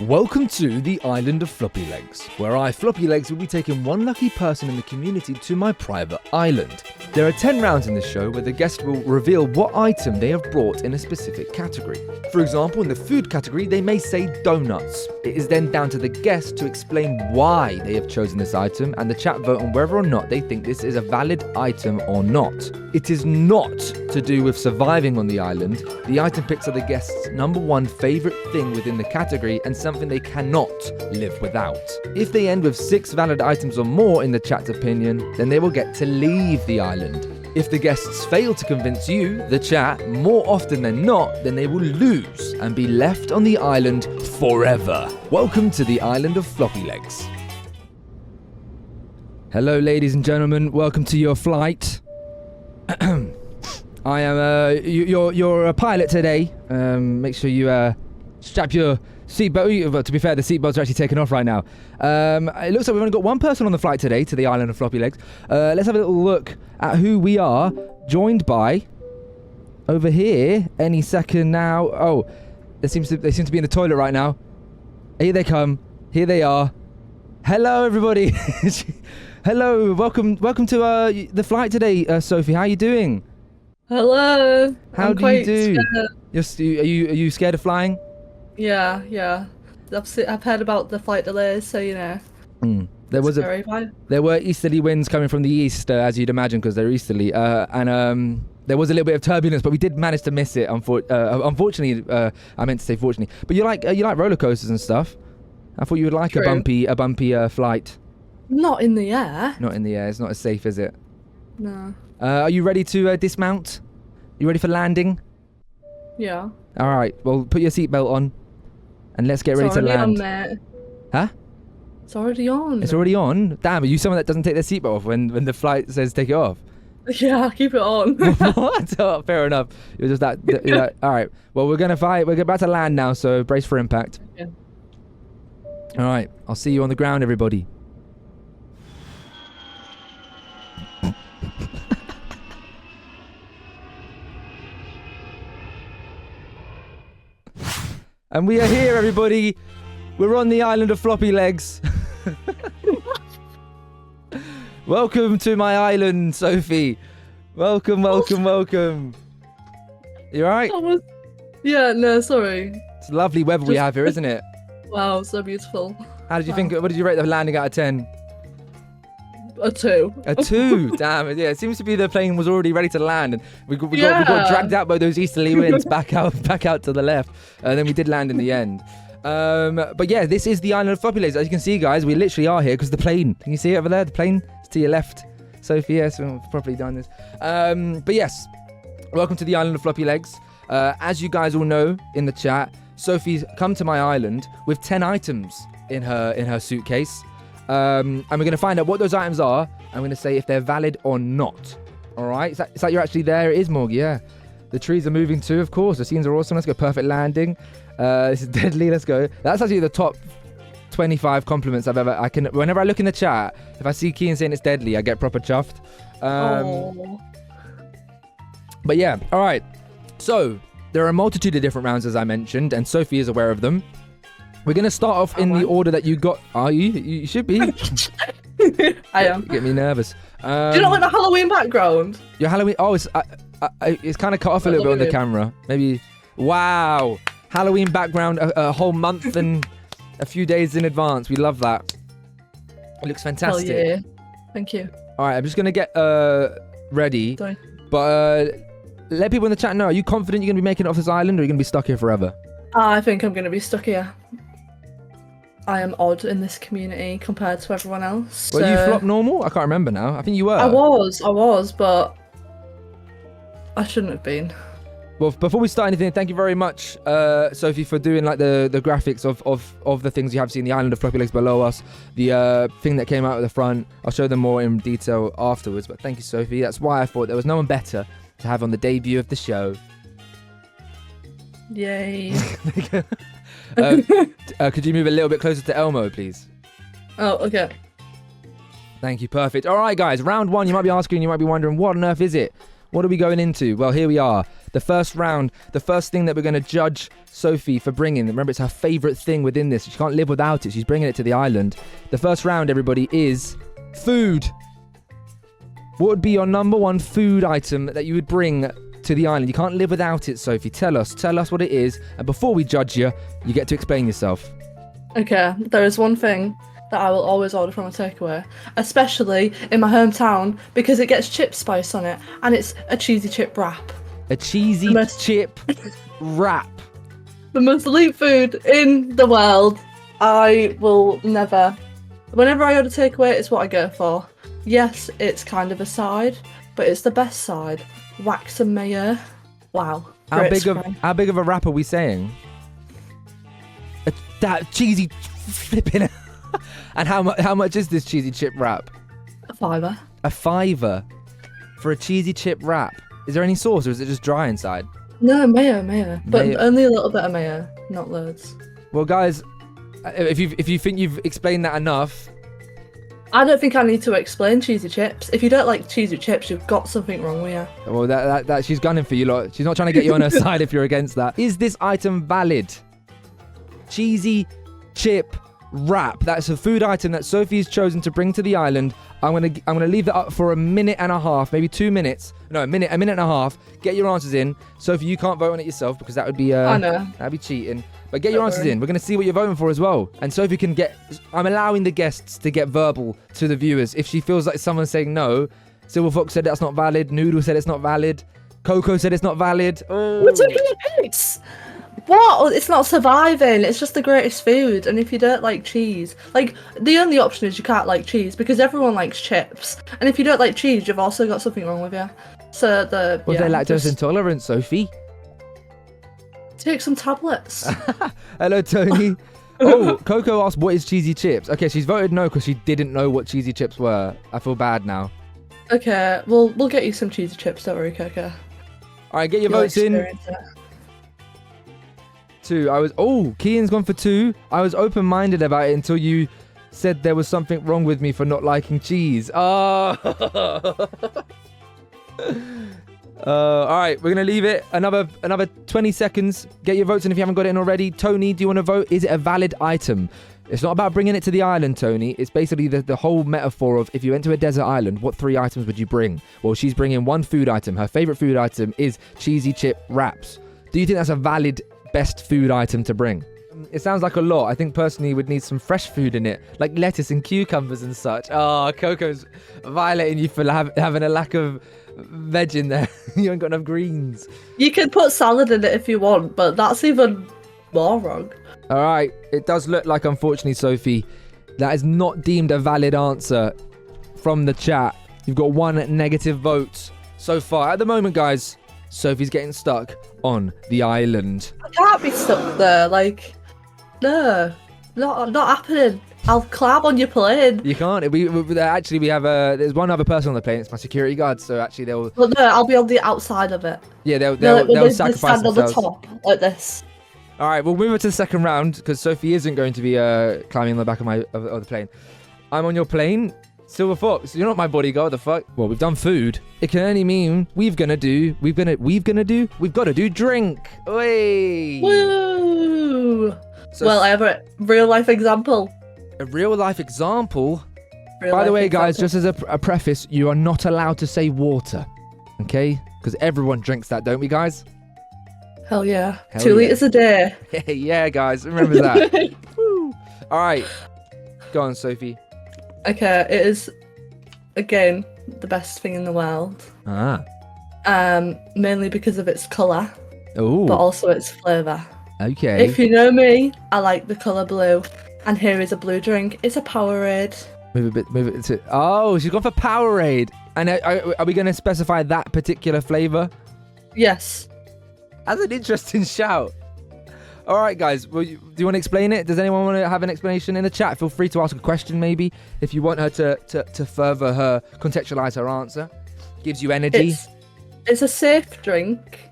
Welcome to the Island of Floppylegs, where I, Floppylegs, will be taking one lucky person in the community to my private island. There are 10 rounds in this show where the guest will reveal what item they have brought in a specific category. For example, in the food category, they may say donuts. It is then down to the guest to explain why they have chosen this item and the chat vote on whether or not they think this is a valid item or not. It is not to do with surviving on the island. The item picks are the guest's number one favourite thing within the category and something they cannot live without. If they end with 6 valid items or more in the chat's opinion, then they will get to leave the island. If the guests fail to convince you, the chat, more often than not, then they will lose and be left on the island forever. Welcome to the Island of Floppylegs. Hello, ladies and gentlemen. Welcome to your flight. I am you're a pilot today. Make sure you strap your seatbelt. Well, to be fair, the seatbelts are actually taken off right now. It looks like we've only got one person on the flight today to the Island of Floppylegs. Let's have a little look at who we are. Joined by over here any second now. Oh, they seem to be in the toilet right now. Here they come. Here they are. Hello, everybody. Hello. Welcome to the flight today, Sophie. How are you doing? Hello. How do you do? Are you scared of flying? Yeah. I've heard about the flight delays, so you know. There were easterly winds coming from the east, as you'd imagine, because they're easterly, and there was a little bit of turbulence, but we did manage to miss it. Unfortunately, I meant to say fortunately. But you like roller coasters and stuff. I thought you would like a bumpy flight. Not in the air. Not in the air. It's not as safe, is it? No. Are you ready to dismount? You ready for landing? Yeah. All right. Well, put your seatbelt on. And let's get ready to land. It's already on, mate. Huh? It's already on. It's already on? Damn, are you someone that doesn't take their seatbelt off when the flight says take it off? Yeah, keep it on. What? Oh, fair enough. You're just that. You're like, all right. Well, we're going to fight. We're about to land now, so brace for impact. Yeah. All right. I'll see you on the ground, everybody. And we are here, everybody. We're on the Island of Floppylegs. Welcome to my island, Sophie. Welcome. You alright? Yeah, no, sorry. It's lovely weather we have here, isn't it? Wow, so beautiful. How did you think? What did you rate the landing out of 10? A 2. A 2? Damn. Yeah, it seems to be the plane was already ready to land, and we got dragged out by those easterly winds back out to the left, and then we did land in the end. But yeah, this is the Island of Floppylegs. As you can see, guys, we literally are here because the plane. Can you see it over there? The plane is to your left. Sophie, yes, we've properly done this. But yes, welcome to the Island of Floppylegs. As you guys all know in the chat, Sophie's come to my island with 10 items in her suitcase. And we're going to find out what those items are. I'm going to say if they're valid or not. All right? It's like you're actually there. It is, Morg, yeah. The trees are moving too, of course. The scenes are awesome. Let's go. Perfect landing. This is deadly. Let's go. That's actually the top 25 compliments I've ever... Whenever I look in the chat, if I see Kean saying it's deadly, I get proper chuffed. But yeah. All right. So, there are a multitude of different rounds, as I mentioned, and Sophie is aware of them. We're going to start off in the order that you got. Are you? You should be. I am. Get me nervous. Do you not like the Halloween background? Your Halloween... Oh, it's kind of cut off a little bit on the camera. Maybe... Wow. Halloween background a whole month and a few days in advance. We love that. It looks fantastic. Hell yeah. Thank you. All right, I'm just going to get ready. Sorry. But let people in the chat know, are you confident you're going to be making it off this island, or are you going to be stuck here forever? I think I'm going to be stuck here. I am odd in this community compared to everyone else. Well, you flop normal? I can't remember now. I think you were. I was, but I shouldn't have been. Well, before we start anything, thank you very much, Sophie, for doing like the graphics of the things you have seen, the Island of Floppylegs below us, the thing that came out at the front. I'll show them more in detail afterwards, but thank you, Sophie. That's why I thought there was no one better to have on the debut of the show. Yay. Could you move a little bit closer to Elmo, please? Oh, okay. Thank you, perfect. All right, guys, round one. You might be asking, you might be wondering, what on earth is it? What are we going into? Well, here we are. The first round, the first thing that we're going to judge Sophie for bringing. Remember, it's her favourite thing within this. She can't live without it. She's bringing it to the island. The first round, everybody, is food. What would be your number one food item that you would bring to the island? You can't live without it, Sophie. Tell us what it is. And before we judge you, you get to explain yourself. Okay, there is one thing that I will always order from a takeaway, especially in my hometown, because it gets chip spice on it, and it's a cheesy chip wrap. A cheesy chip wrap. The most elite food in the world. I will never... Whenever I order takeaway, it's what I go for. Yes, it's kind of a side, but it's the best side. Wax and mayo. Wow. How big of a wrap are we saying? That cheesy flipping... And how much is this cheesy chip wrap? A $5. A $5 for a cheesy chip wrap. Is there any sauce or is it just dry inside? No, mayo. But only a little bit of mayo, not loads. Well, guys, if you think you've explained that enough... I don't think I need to explain cheesy chips. If you don't like cheesy chips, you've got something wrong with you. Well, that she's gunning for you lot. She's not trying to get you on her side if you're against that. Is this item valid? Cheesy chip wrap. That's a food item that Sophie's chosen to bring to the island. I'm gonna leave that up for a minute and a half, maybe 2 minutes. No, a minute and a half. Get your answers in. Sophie, you can't vote on it yourself because that would be I know. That'd be cheating. But get your answers in. We're gonna see what you're voting for as well. And Sophie can get. I'm allowing the guests to get verbal to the viewers if she feels like someone's saying no. Silver Fox said that's not valid. Noodle said it's not valid. Coco said it's not valid. Oh. We're taking a piss. What? It's not surviving. It's just the greatest food. And if you don't like cheese, like the only option is you can't like cheese because everyone likes chips. And if you don't like cheese, you've also got something wrong with you. So they're lactose intolerant, Sophie? Take some tablets. Hello, Tony. Oh, Coco asked what is cheesy chips. Okay, she's voted no because she didn't know what cheesy chips were. I feel bad now. Okay, we'll get you some cheesy chips. Don't worry, Coco. All right, get your votes in. 2. Kian's gone for 2. I was open-minded about it until you said there was something wrong with me for not liking cheese. Oh. All right, we're gonna leave it another 20 seconds. Get your votes in if you haven't got it in already. Tony, do you want to vote? Is it a valid item? It's not about bringing it to the island, Tony. It's basically the whole metaphor of if you went to a desert island, what 3 items would you bring? Well, she's bringing 1 food item. Her favorite food item is cheesy chip wraps. Do you think that's a valid best food item to bring? It sounds like a lot. I think personally would need some fresh food in it, like lettuce and cucumbers and such. Oh, Coco's violating you for having a lack of veg in there. You ain't got enough greens. You can put salad in it if you want, but that's even more wrong. All right, it does look like, unfortunately, Sophie, that is not deemed a valid answer from the chat. You've got 1 negative vote so far. At the moment, guys, Sophie's getting stuck on the island. I can't be stuck there, like, no, not happening. I'll climb on your plane. You can't. We have there's one other person on the plane. It's my security guard. So actually, they'll. Well, no, I'll be on the outside of it. Yeah, they'll sacrifice stand themselves. on the top like this. All right, we'll move on to the second round because Sophie isn't going to be climbing on the back of the plane. I'm on your plane. Silver Fox, you're not my bodyguard. The fuck? Well, we've done food. It can only mean we've got to do drink. Oi! Woo! So, well, I have a real life example. A real life example. By the way, guys, just as a preface, you are not allowed to say water, okay? Because everyone drinks that, don't we, guys? Hell yeah. 2 liters a day. Yeah, guys, remember that. Woo. All right, go on, Sophie. Okay, it is again the best thing in the world. Mainly because of its colour. Oh. But also its flavour. Okay. If you know me, I like the colour blue. And here is a blue drink. It's a Powerade. Move it to... Oh, she's gone for Powerade. And are we going to specify that particular flavour? Yes. That's an interesting shout. All right, guys. Well, do you want to explain it? Does anyone want to have an explanation in the chat? Feel free to ask a question, maybe, if you want her to further contextualise her answer. Gives you energy. It's a safe drink.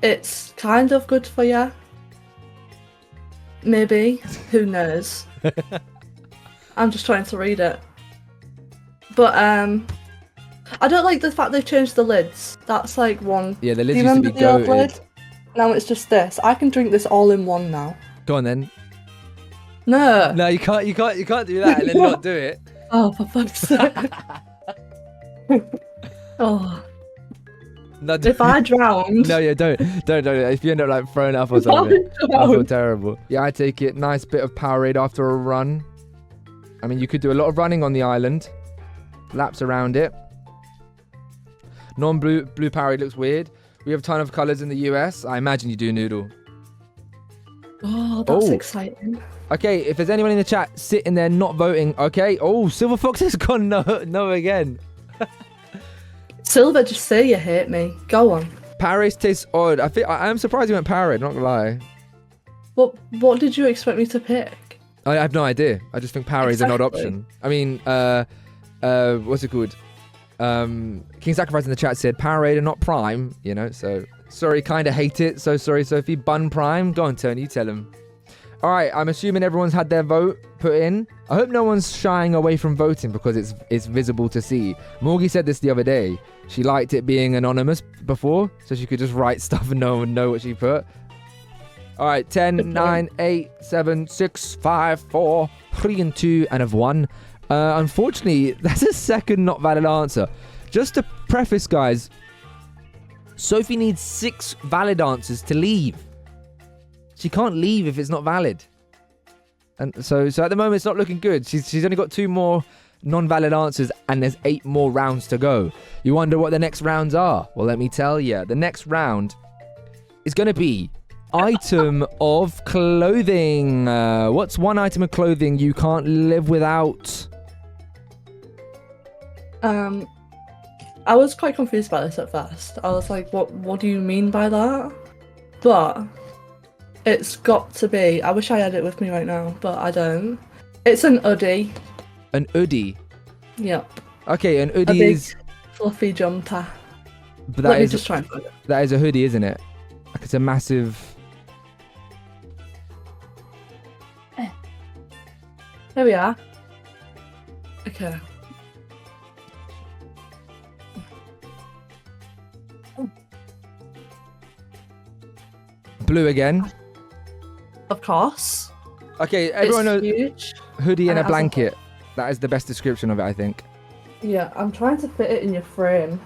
It's kind of good for you. Maybe. Who knows? I'm just trying to read it. But I I don't like the fact they've changed the lids. That's like one. Yeah, the lids Do you used to remember be the old goated. lid? Now it's just this. I can drink this all in one now. Go on then. No. No, you can't do that and then not do it. Oh, for fuck's sake. Oh. No, If I drowned. no, yeah, don't. If you end up like throwing up or something, I feel terrible. Yeah, I take it. Nice bit of Powerade after a run. I mean, you could do a lot of running on the island. Laps around it. Non-blue Powerade looks weird. We have a ton of colours in the US. I imagine you do, Noodle. Oh, that's Oh. exciting. Okay, if there's anyone in the chat sitting there not voting, okay. Oh, Silver Fox has gone no again. Silver, just say you hate me. Go on. Powerade tastes odd. I am surprised you went Powerade, not gonna lie. What did you expect me to pick? I have no idea. I just think Powerade's an odd option. I mean, what's it called? King Sacrifice in the chat said Powerade and not Prime, you know, so sorry, kind of hate it. So sorry, Sophie. Bun Prime. Go on, Tony, you tell him. All right, I'm assuming everyone's had their vote put in. I hope no one's shying away from voting because it's visible to see. Morgie said this the other day. She liked it being anonymous before, so she could just write stuff and no one would know what she put. All right, 10, 9, 8, 7, 6, 5, 4, 3 and 2 and of 1. Unfortunately, that's a second not valid answer. Just to preface, guys, Sophie needs 6 valid answers to leave. She can't leave if it's not valid. And so at the moment, it's not looking good. She's only got 2 more non-valid answers and there's 8 more rounds to go. You wonder what the next rounds are? Well, let me tell you. The next round is going to be item of clothing. What's one item of clothing you can't live without? I was quite confused by this at first. I was like, what do you mean by that? But it's got to be. I wish I had it with me right now, but I don't. It's an hoodie. An hoodie. Yep. Okay, an A hoodie big is. fluffy jumper. But Let me just try and find it. that is a hoodie, isn't it? Like it's a massive. There we are. Okay. Blue again. Of course. Okay, everyone knows Huge. hoodie and And a it has a blanket. That is the best description of it, I think. Yeah, I'm trying to fit it in your frame.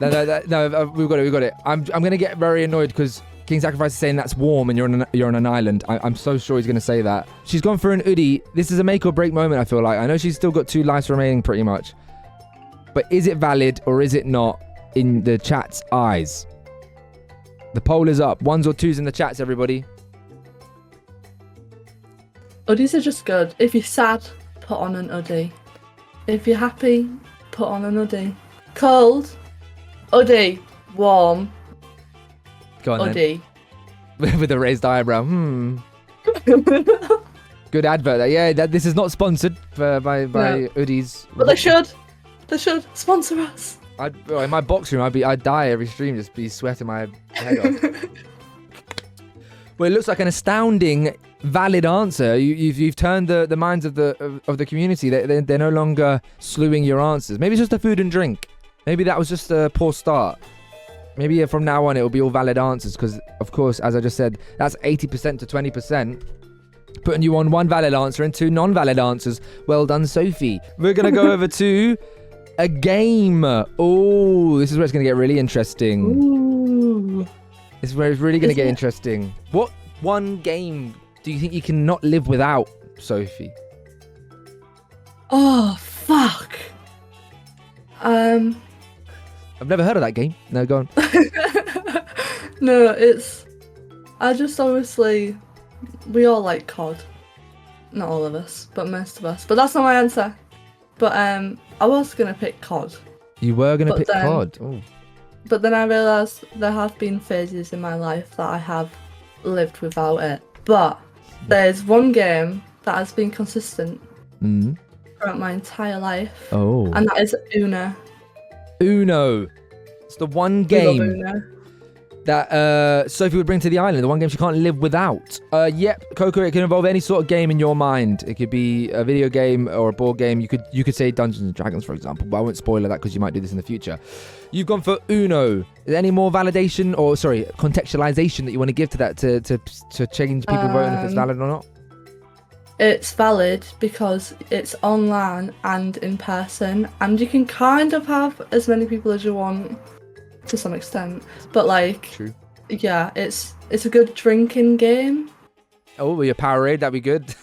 No, we've got it. I'm gonna get very annoyed because King Sacrifice is saying that's warm and you're on an island. I'm so sure he's gonna say that. She's gone for an hoodie. This is a make or break moment, I feel like. I know she's still got 2 lives remaining pretty much. But is it valid or is it not in the chat's eyes? The poll is up. 1s or 2s in the chats, everybody. Hoodies are just good. If you're sad, put on an hoodie. If you're happy, put on an hoodie. Cold, hoodie. Warm, Go on hoodie. then. With a raised eyebrow. Good advert. Yeah, this is not sponsored by hoodies. But they should. They should sponsor us. In my box room, I'd die every stream, just be sweating my head off. Well, it looks like an astounding valid answer. You've turned the minds of the community. They're no longer slewing your answers. Maybe it's just a food and drink. Maybe that was just a poor start. Maybe from now on it will be all valid answers because, of course, as I just said, that's 80% to 20%. Putting you on 1 valid answer and 2 non-valid answers. Well done, Sophie. We're going to go over to a game. Oh, this is where it's going to get really interesting. Ooh. This is where it's really going to get interesting. What one game do you think you cannot live without, Sophie? Oh, fuck. I've never heard of that game. No, go on. No, I just obviously, we all like COD. Not all of us, but most of us. But that's not my answer. But I was going to pick COD. You were going to pick then- COD. Oh. But then I realised there have been phases in my life that I have lived without it. But there's one game that has been consistent throughout my entire life. Oh. And that is Uno. Uno. It's the one We love game. Uno. that Sophie would bring to the island, the one game she can't live without. Yep, Coco, it can involve any sort of game in your mind. It could be a video game or a board game. You could say Dungeons and Dragons, for example, but I won't spoil that because you might do this in the future. You've gone for Uno. Is there any more validation or, sorry, contextualization that you want to give to that to change people voting if it's valid or not? It's valid because it's online and in person, and you can kind of have as many people as you want to some extent. But like, true. Yeah, it's a good drinking game. Oh, well, your Powerade, that'd be good.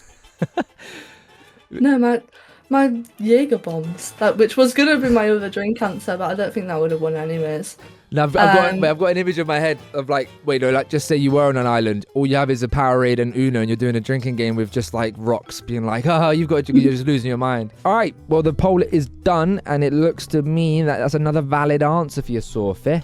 No, my Jaeger bombs, which was gonna be my other drink answer, but I don't think that would have won anyways. No, I've got an image in my head of like, wait, no, like just say you were on an island. All you have is a Powerade and Uno, and you're doing a drinking game with just like rocks, being like, you're just losing your mind. All right, well the poll is done, and it looks to me that that's another valid answer for you, Sophie.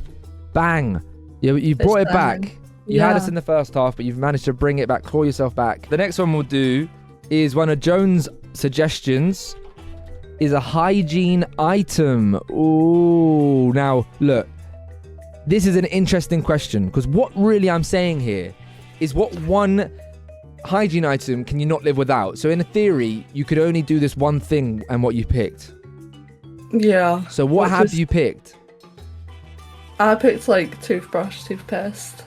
Bang, you brought it back. You had us in the first half, but you've managed to bring it back, claw yourself back. The next one we'll do is one of Joan's suggestions. Is a hygiene item. Ooh, now look. This is an interesting question because what really I'm saying here is what one hygiene item can you not live without? So in theory, you could only do this one thing and what you picked. Yeah. So what have you picked? I picked like toothbrush, toothpaste.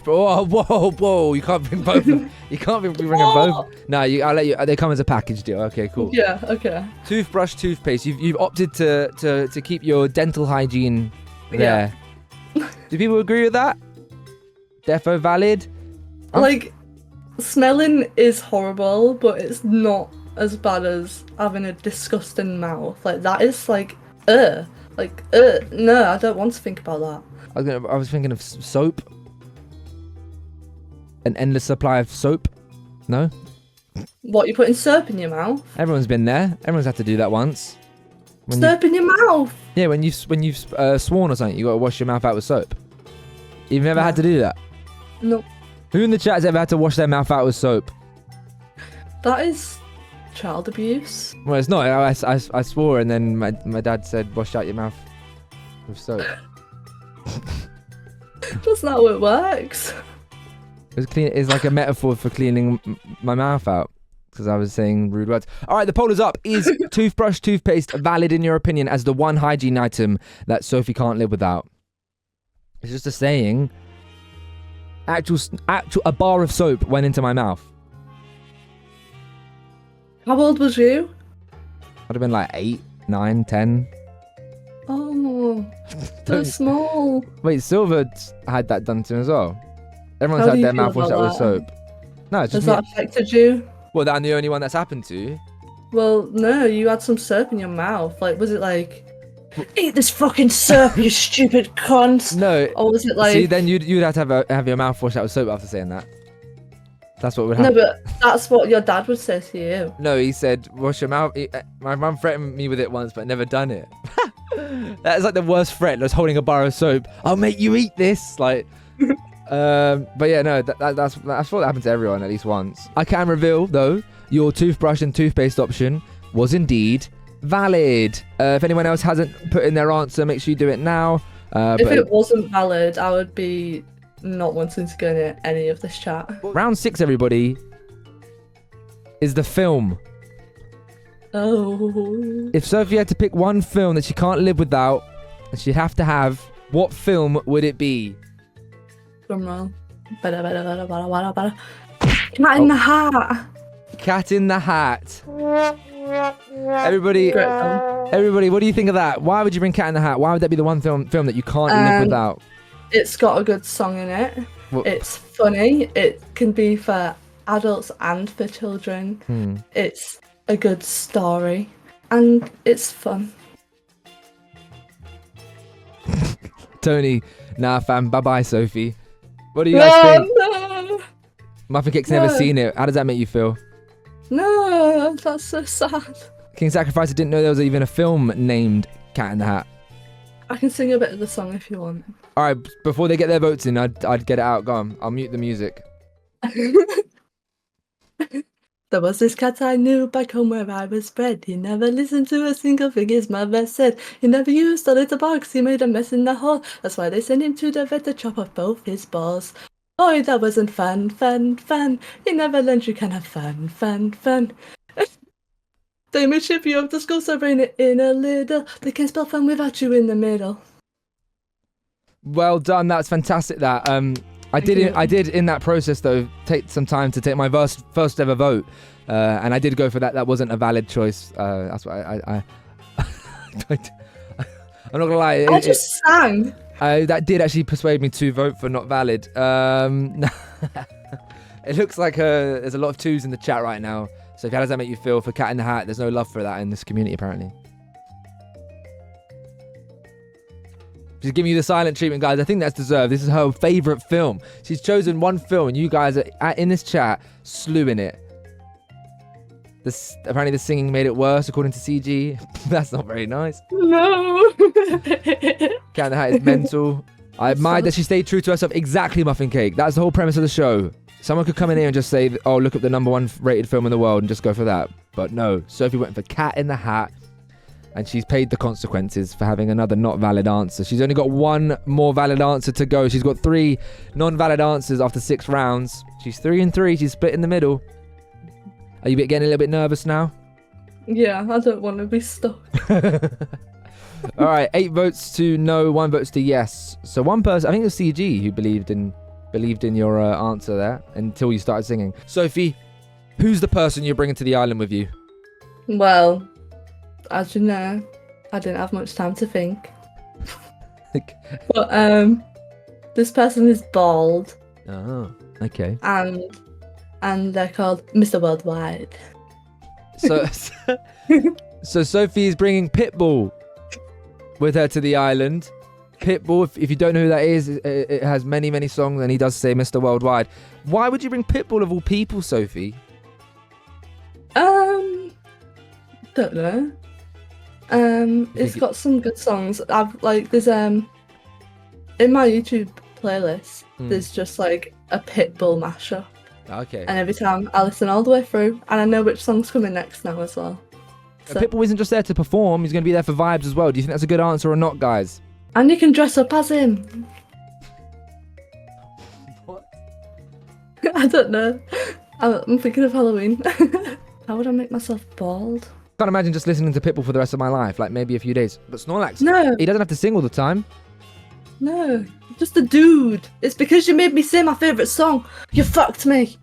Oh, whoa! You can't bring both. You can't be bringing both. No, I'll let you. They come as a package deal. Okay, cool. Yeah. Okay. Toothbrush, toothpaste. You've opted to keep your dental hygiene there. Yeah. Do people agree with that? Defo valid? Like, smelling is horrible, but it's not as bad as having a disgusting mouth. Like, that is like, no, I don't want to think about that. I was thinking of soap. An endless supply of soap. No? What, you putting soap in your mouth? Everyone's been there. Everyone's had to do that once. Soap in your mouth? Yeah, when you've sworn or something, you got to wash your mouth out with soap. You've never had to do that? No. Who in the chat has ever had to wash their mouth out with soap? That is child abuse. Well, it's not. I swore, and then my dad said, wash out your mouth with soap. That's not how it works. It's like a metaphor for cleaning my mouth out. Because I was saying rude words. All right, the poll is up. Is toothbrush, toothpaste valid in your opinion as the one hygiene item that Sophie can't live without? It's just a saying. A bar of soap went into my mouth. How old was you? I'd have been like 8, 9, 10. Oh, so small. Wait, Silver had that done to him as well. Everyone's had their mouth washed out with soap. No, it's just Has that affected you? Well, I'm the only one that's happened to. Well, no, you had some soap in your mouth. Like, was it like, eat this fucking soap, you stupid cunt? No. Or was it like... See, then you'd have to have your mouth washed out with soap after saying that. That's what would happen. No, but that's what your dad would say to you. No, he said, wash your mouth. My mum threatened me with it once, but never done it. That's like the worst threat. Just holding a bar of soap. I'll make you eat this. Like... but yeah, no, that's what happened to everyone at least once. I can reveal though, your toothbrush and toothpaste option was indeed valid. If anyone else hasn't put in their answer, make sure you do it now. If it wasn't valid, I would be not wanting to go in any of this chat. Round 6, everybody, is the film. Oh. If Sophie had to pick one film that she can't live without, and she'd have to have, what film would it be? Cat in the Hat. Cat in the Hat. Everybody, what do you think of that? Why would you bring Cat in the Hat? Why would that be the one film that you can't live without? It's got a good song in it. Well, it's funny. It can be for adults and for children. It's a good story, and it's fun. Tony, nah, fam. Bye bye, Sophie. What do you guys think? No. Muffin Cake's never seen it. How does that make you feel? No, that's so sad. King Sacrificer didn't know there was even a film named Cat in the Hat. I can sing a bit of the song if you want. All right, before they get their votes in, I'd get it out. Go on, I'll mute the music. There was this cat I knew back home where I was bred. He never listened to a single thing his mother said. He never used a little box, he made a mess in the hall. That's why they sent him to the vet to chop off both his balls. Boy, that wasn't fun. He never learned you can have fun. They may ship you up to school, so bring it in a little. They can't spell fun without you in the middle. Well done. That's fantastic. That I did in that process though take some time to take my first ever vote, and I did go for that. That wasn't a valid choice. That's what I'm not gonna lie. I just sang. That did actually persuade me to vote for not valid. It looks like there's a lot of twos in the chat right now. So how does that make you feel for Cat in the Hat? There's no love for that in this community apparently. She's giving you the silent treatment, guys. I think that's deserved. This is her favourite film. She's chosen one film, and you guys are in this chat slewing it. Apparently the singing made it worse, according to CG. That's not very nice. No. Cat in the Hat is mental. I admire that she stayed true to herself. Exactly, Muffin Cake. That's the whole premise of the show. Someone could come in here and just say, oh, look up the #1 rated film in the world and just go for that. But no, Sophie went for Cat in the Hat. And she's paid the consequences for having another not valid answer. She's only got one more valid answer to go. She's got 3 non-valid answers after 6 rounds. She's 3-3. She's split in the middle. Are you getting a little bit nervous now? Yeah, I don't want to be stuck. All right, 8 votes to no, 1 votes to yes. So one person, I think it was CG, who believed in your answer there until you started singing. Sophie, who's the person you're bringing to the island with you? Well, as you know, I didn't have much time to think. But this person is bald. Oh, okay. And they're called Mr. Worldwide. So Sophie is bringing Pitbull with her to the island. Pitbull, if you don't know who that is, it has many, many songs, and he does say Mr. Worldwide. Why would you bring Pitbull of all people, Sophie? Don't know. It's got some good songs. There's in my YouTube playlist, there's just like a Pitbull mashup. Okay. And every time I listen all the way through, and I know which song's coming next now as well. So. Pitbull isn't just there to perform; he's going to be there for vibes as well. Do you think that's a good answer or not, guys? And you can dress up as him. What? I don't know. I'm thinking of Halloween. How would I make myself bald? Can't imagine just listening to Pitbull for the rest of my life, like maybe a few days. But Snorlax, no, he doesn't have to sing all the time. No, just a dude. It's because you made me say my favourite song. You fucked me.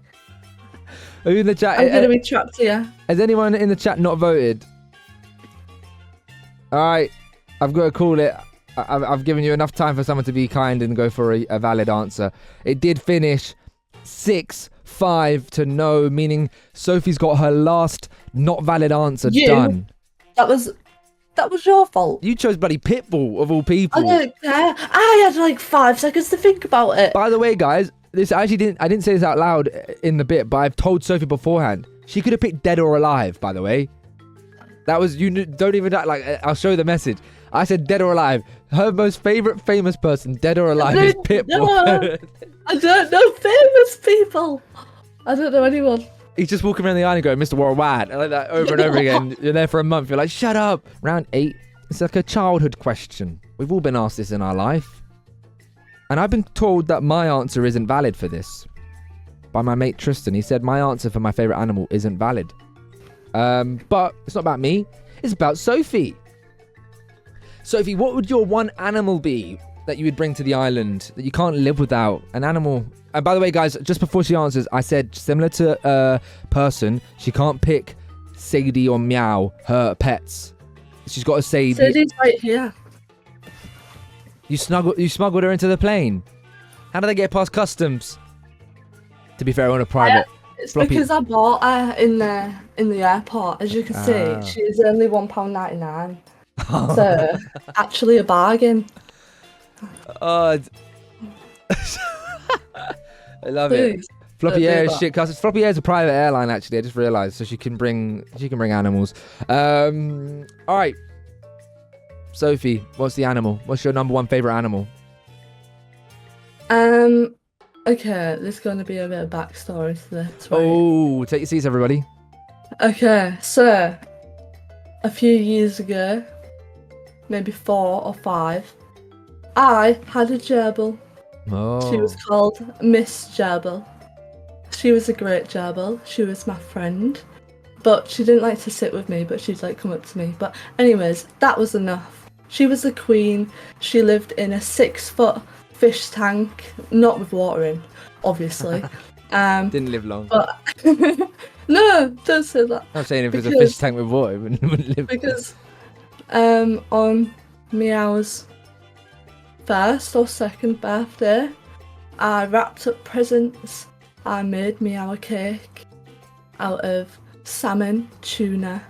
Are you in the chat? I'm gonna be trapped here. Has anyone in the chat not voted? Alright, I've got to call it. I've given you enough time for someone to be kind and go for a valid answer. It did finish 6-5 to no, meaning Sophie's got her last not valid answer done. That was your fault. You chose bloody Pitbull of all people. I don't care. I had like 5 seconds to think about it. By the way, guys, I didn't say this out loud in the bit, but I've told Sophie beforehand. She could have picked Dead or Alive, by the way. That was, don't even, like, I'll show you the message. I said Dead or Alive. Her most favourite famous person, Dead or Alive, is Pitbull. I don't know famous people. I don't know anyone. He's just walking around the island going, Mr. Worldwide, like that over and over again. You're there for a month. You're like, shut up. Round 8. It's like a childhood question. We've all been asked this in our life. And I've been told that my answer isn't valid for this. By my mate Tristan. He said my answer for my favourite animal isn't valid. But it's not about me. It's about Sophie. Sophie, what would your one animal be that you would bring to the island that you can't live without? An animal. And by the way, guys, just before she answers, I said similar to a person, she can't pick Sadie or Meow, her pets. She's got to say... Sadie's right here. You smuggled her into the plane. How did they get past customs? To be fair, on a private... It's because I bought her in the airport. As you can see, she's only £1.99. So, actually a bargain. Oh, I love it. Floppy Air is shit. Cause Floppy Air is a private airline, actually. I just realised, so she can bring animals. All right, Sophie, what's the animal? What's your #1 favourite animal? Okay, there's going to be a bit of backstory to this. Right? Oh, take your seats, everybody. Okay, so a few years ago, maybe 4 or 5, I had a gerbil. Oh. She was called Miss Gerbil. She was a great gerbil. She was my friend. But she didn't like to sit with me, but she'd like come up to me. But anyways, that was enough. She was a queen. She lived in a 6-foot fish tank, not with water in, obviously. Didn't live long. But no, don't say that. I'm saying if it was a fish tank with water, it wouldn't live. Because on Meow's first or second birthday, I wrapped up presents. I made Meow a cake out of salmon, tuna,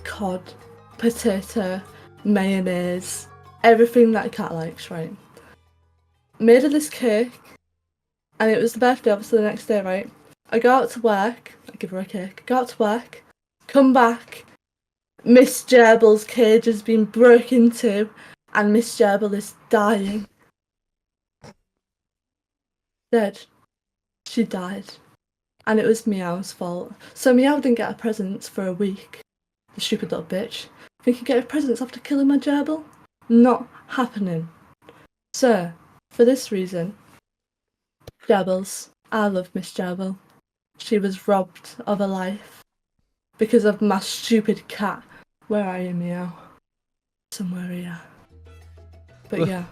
cod, potato, mayonnaise, everything that a cat likes, right? Made her this cake, and it was the birthday, obviously, the next day, right? I go out to work, I give her a cake, go out to work, come back, Miss Gerbil's cage has been broken into, and Miss Gerbil is dying. Dead. She died. And it was Meow's fault. So Meow didn't get her presents for a week. The stupid little bitch. Think you get her presents after killing my gerbil? Not happening. So, for this reason, gerbils. I love Miss Gerbil. She was robbed of her life because of my stupid cat. Where are you, Meow? Somewhere here. But yeah.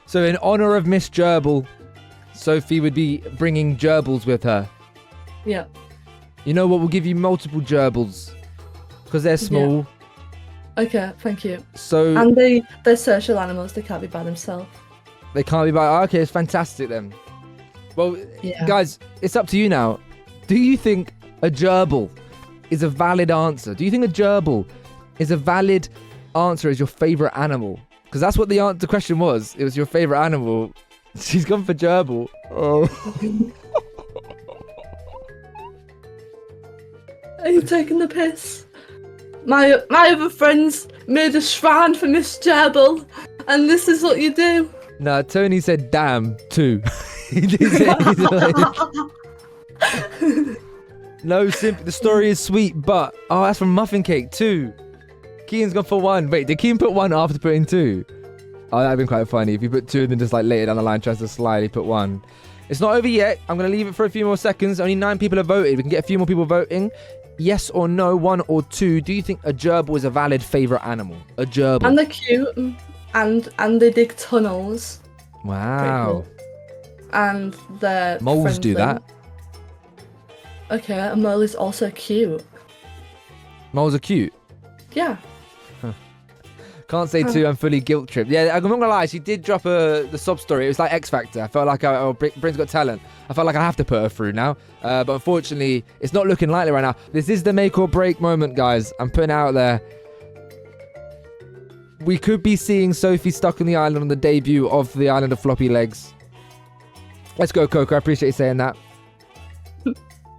So in honour of Miss Gerbil, Sophie would be bringing gerbils with her. Yeah. You know what? We'll give you multiple gerbils because they're small. Yeah. Okay, thank you. So and they're social animals. They can't be by themselves. They can't be by. Oh, okay, it's fantastic then. Well, guys, it's up to you now. Do you think a gerbil is a valid answer? Do you think a gerbil is a valid answer as your favourite animal? Because that's what the question was. It was your favourite animal. She's gone for gerbil. Oh. Are you taking the piss? My other friends made a shrine for Miss Gerbil, and this is what you do. Nah, Tony said damn too. He did say, no, the story is sweet, but that's from Muffin Cake too. Kean's gone for 1. Wait, did Kean put 1 after putting 2? Oh, that'd been quite funny if you put 2 and then just like later down the line tries to slyly put 1. It's not over yet. I'm gonna leave it for a few more seconds. Only 9 people have voted. We can get a few more people voting. Yes or no, 1 or 2. Do you think a gerbil is a valid favourite animal? A gerbil. And they're cute, and they dig tunnels. Wow. Cool. And they're moles friendly. do that. Okay, a mole is also cute. Moles are cute. Yeah. Can't say 2. I'm fully guilt tripped. Yeah, I'm not gonna lie. She did drop the sob story. It was like X Factor. I felt like Britain's Got Talent. I felt like I have to put her through now. But unfortunately, it's not looking likely right now. This is the make or break moment, guys. I'm putting it out there. We could be seeing Sophie stuck on the island on the debut of the Island of Floppy Legs. Let's go, Coco. I appreciate you saying that.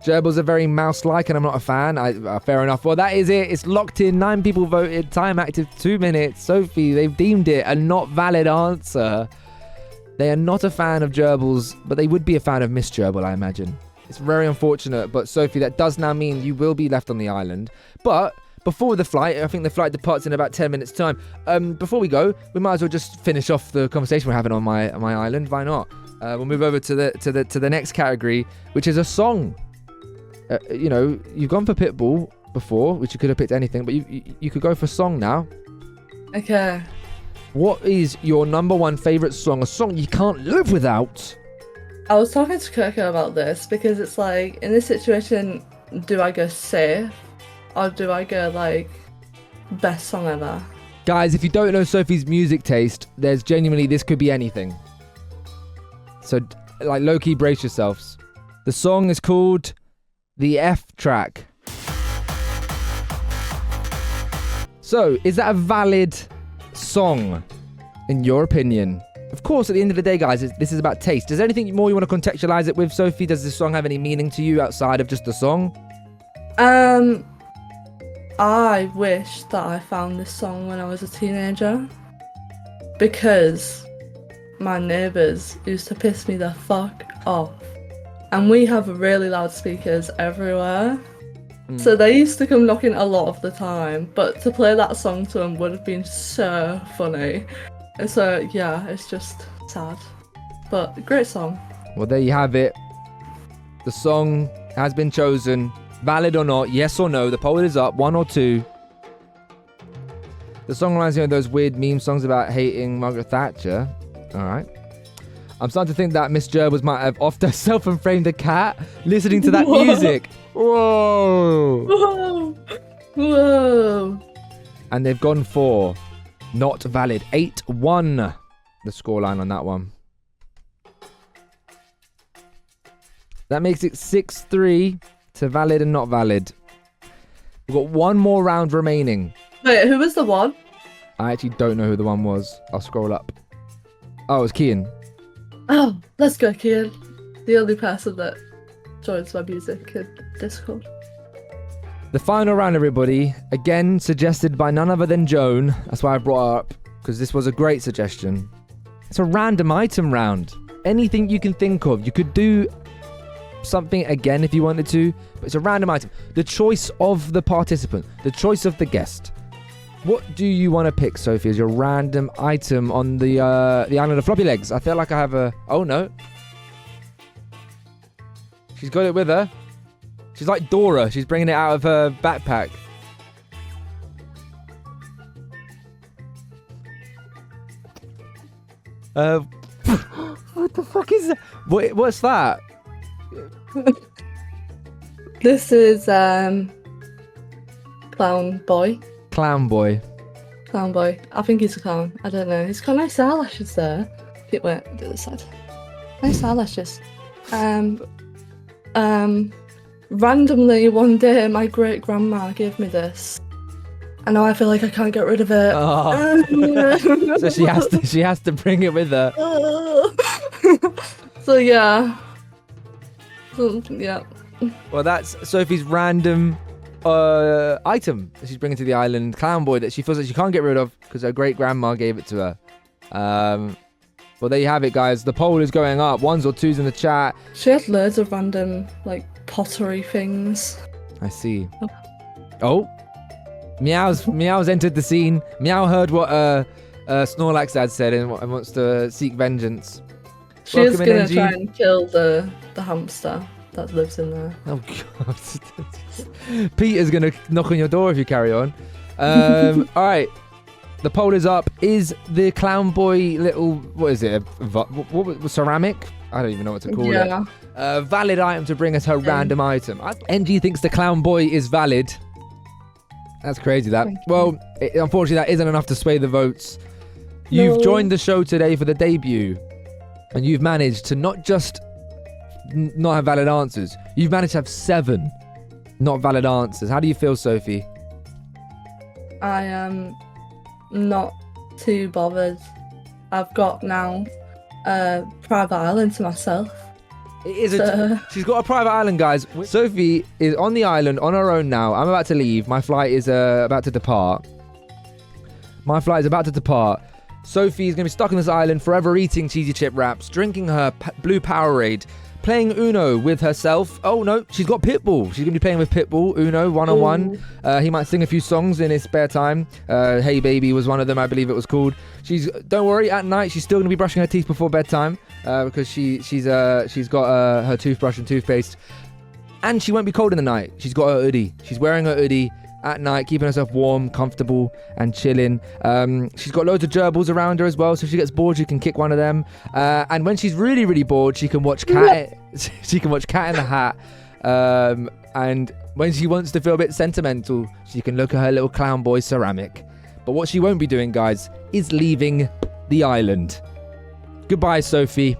Gerbils are very mouse-like, and I'm not a fan. Fair enough. Well, that is it. It's locked in. 9 people voted. Time active 2 minutes. Sophie, they've deemed it a not valid answer. They are not a fan of gerbils, but they would be a fan of Miss Gerbil, I imagine. It's very unfortunate, but Sophie, that does now mean you will be left on the island. But before the flight, I think the flight departs in about 10 minutes' time. Before we go, we might as well just finish off the conversation we're having on my island. Why not? We'll move over to the next category, which is a song. You've gone for Pitbull before, which you could have picked anything, but you could go for song now. Okay. What is your number 1 favourite song? A song you can't live without? I was talking to Coco about this because it's like, in this situation, do I go safe or do I go like best song ever? Guys, if you don't know Sophie's music taste, there's genuinely, this could be anything. So, like, low-key brace yourselves. The song is called The F Track. So, is that a valid song, in your opinion? Of course, at the end of the day, guys, this is about taste. Is there anything more you want to contextualize it with, Sophie? Does this song have any meaning to you outside of just the song? I wish that I found this song when I was a teenager, because my neighbours used to piss me the fuck off. And we have really loud speakers everywhere. So they used to come knocking a lot of the time, but to play that song to them would have been so funny. So yeah, it's just sad, but great song. Well, there you have it. The song has been chosen. Valid or not, yes or no. The poll is up, 1 or 2. The song reminds me of those weird meme songs about hating Margaret Thatcher. All right. I'm starting to think that Miss Gerbils might have offed herself and framed a cat listening to that music. Whoa. Whoa. Whoa. And they've gone for not valid. 8-1, the scoreline on that one. That makes it 6-3 to valid and not valid. We've got one more round remaining. Wait, who was the one? I actually don't know who the one was. I'll scroll up. Oh, it was Kian. Oh, let's go, Kian. The only person that joins my music in Discord. The final round, everybody. Again, suggested by none other than Joan. That's why I brought her up, because this was a great suggestion. It's a random item round. Anything you can think of. You could do something again if you wanted to, but it's a random item. The choice of the participant, the choice of the guest. What do you want to pick, Sophie, as your random item on the island of floppy legs? I feel like I have a... Oh, no. She's got it with her. She's like Dora. She's bringing it out of her backpack. What the fuck is that? What's that? This is Clown Boy. Clown Boy. Clown Boy. I think he's a clown. I don't know. He's got nice eyelashes there. Wait, do this side. Nice eyelashes. Randomly one day my great grandma gave me this. I know I feel like I can't get rid of it. Oh. So she has to bring it with her. So yeah. Yeah. Well, that's Sophie's random item that she's bringing to the island, Clown Boy, that she feels like she can't get rid of because her great grandma gave it to her. Well, there you have it, guys. The poll is going up. 1s or 2s in the chat. She had loads of random pottery things. I see. Oh, Meow's entered the scene. Meow heard what Snorlax had said and wants to seek vengeance. She is gonna try and kill the hamster that lives in there. Oh god. Peter's gonna knock on your door if you carry on. All right. The poll is up. Is the Clown Boy little, what is it? What ceramic? I don't even know what to call it. Valid item to bring us her random item. NG thinks the Clown Boy is valid. That's crazy, that. Well, unfortunately, that isn't enough to sway the votes. You've joined the show today for the debut, and you've managed to not just not have valid answers, you've managed to have 7 not valid answers. How do you feel, Sophie? I am not too bothered. I've got now a private island to myself. It is she's got a private island, guys. Sophie is on the island on her own now. I'm about to leave. My flight is about to depart. Sophie is going to be stuck on this island forever, eating cheesy chip wraps, drinking her blue Powerade, playing Uno with herself. Oh no, she's got Pitbull. She's going to be playing with Pitbull, Uno, one-on-one. He might sing a few songs in his spare time. Hey Baby was one of them, I believe it was called. Don't worry, at night she's still going to be brushing her teeth before bedtime because she's got her toothbrush and toothpaste. And she won't be cold in the night. She's got her hoodie. She's wearing her hoodie at night, keeping herself warm, comfortable, and chilling. She's got loads of gerbils around her as well, so if she gets bored, she can kick one of them. And when she's really, really bored, she can watch Cat. She can watch Cat in the Hat. And when she wants to feel a bit sentimental, she can look at her little Clown Boy ceramic. But what she won't be doing, guys, is leaving the island. Goodbye, Sophie.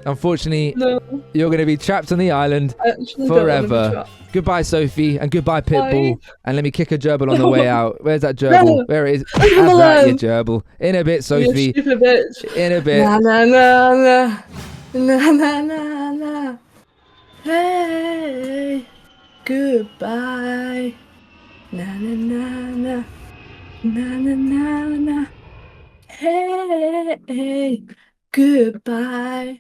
Unfortunately, you're going to be trapped on the island forever. Goodbye, Sophie, and goodbye, Pitbull. And let me kick a gerbil on the way out. Where's that gerbil? Where it is? Have that, you gerbil. In a bit, Sophie. You stupid bitch. In a bit. Na na na na. Na na na na. Hey, goodbye. Na na na na. Na na na na. Hey, goodbye.